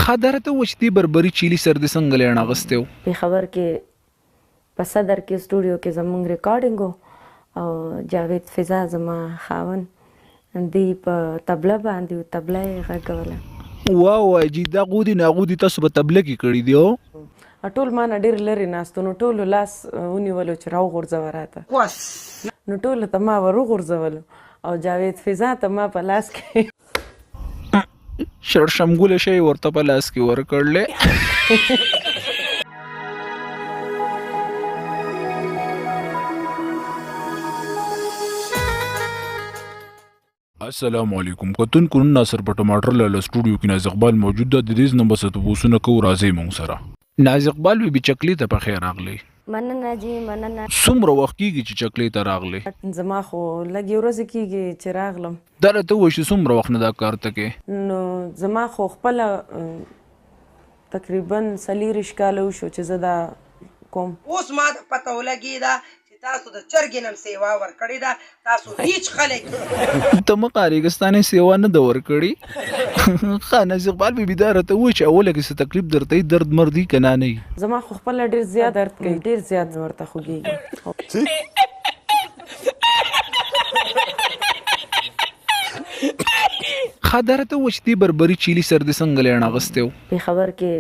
خادرته وشتي بربري چيلي سر د څنګه لړ اغستو پېښور کې په صدر کې سټوډیو کې زمونږ ریکارډینګ او جاوید فضا زما خاون دی په طبله باندې طبله یې غږوله. واو جی دا غودي ناغودي تاسو په طبله کې کړی دیو ټول ما نه ډېر لرې ناستو نو ټولو لاس ونیولو چې راوغورځوه راته نو ټولو ته ما ور وغورځولو او جاوید فضا ته ما په لاس کې شړشمګوله شی ورته په لاس کې ورکړلې. السلام علیکم کتون کو ناصر په ټماټر له سټوډیو کې ناز اقبال موجود ده. د دې نمبر څخه پوښتنه کوو راځي مونږ سره. ناز اقبال به چکلی ته په خیر راغلی. مننه جی مننه. څومره وخت کېږي چې چکلی ته راغلی؟ زما خو لږې ورځې کېږي چې راغلم. دا راته وایي چې څومره وخت نه دا کار ته کې؟ نو زما خو خپله تقریبا 40 کاله وشو چې زه دا کوم. اوس ما ته پته ولګېده تاسو د چرګې نم سیوا ورکړې ده. تاسو هیڅ خلک ته مقارګستانې سیوا نه ده ورکړې. ښه ناز اقبال بي دا راته وایي چې اوله کې څه تکلیف درته درد مردي که نه نه زما خو خپله ډېر زیات درد کوي ډېر زیات مې ورته خوږېږي. ښه دا راته وایي چې دې بربري چیلي سر د څنګه لړ اغستو؟ پېښور کې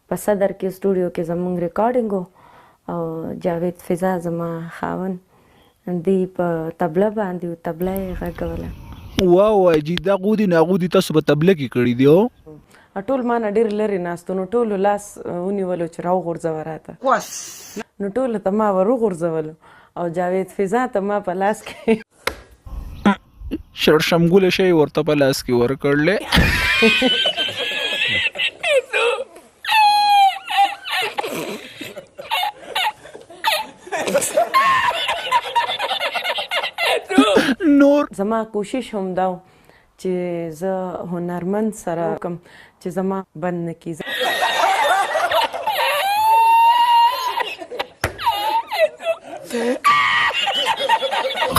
په صدر کې سټوډیو کې زمونږ ریکارډینګ او جاوید فضا زما خاون دی په طبله باندې طبله یې غږوله. واو جی دا غودي ناغودي تاسو په طبله کې کړی دیو ټول ما نه ډېر لرې ناستو نو ټولو لاس ونیولو چې راوغورځوه راته نو ټولو ته ما ور وغورځولو او جاوید فضا ته ما په لاس کې شړشمګوله شی ورته په لاس کې ورکړلې. نور زما کوشش هم دا چې زه هنرمند سره کوم چې زما بند نه کیږي.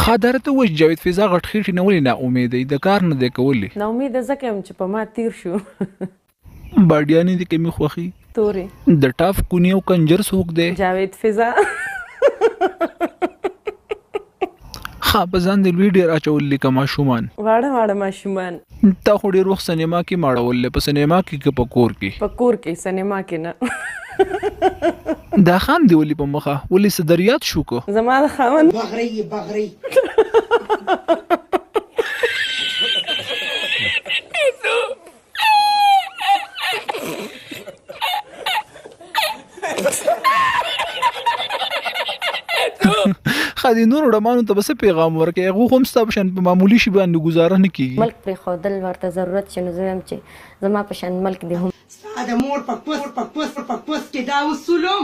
خادرته وایي جاوید فضا غټ خېټې نه ولې نا امیده د کار نه دی کولی؟ نا امیده ځکه یم چې په ما تیر شو. باډیانې دې کمې خوښي تورې د ټاف کونی او کنجر څوک دی؟ جاوید فضا. ښه په ځان دې لوی ډېر اچول لکه ماشومان واړه واړه ماشومان. تا خو ډېر وخت سینما کې ماړولې په سینما کې که په کور کې؟ په کور کې سینما کې نه. دا خان دی ولې په مخه ولې صدریات شو کو؟ زما د خاوند بغري خادي نور ډمانو ته بس پیغام ورکې هغه هم ستا په شان په معمولی شي باندې گزاره نه کیږي. ملک پرېښودل ورته ضرورت شي نو زه وایم چې زما په شان ملک دی هم ستا د مور په پوست کې دا اصولم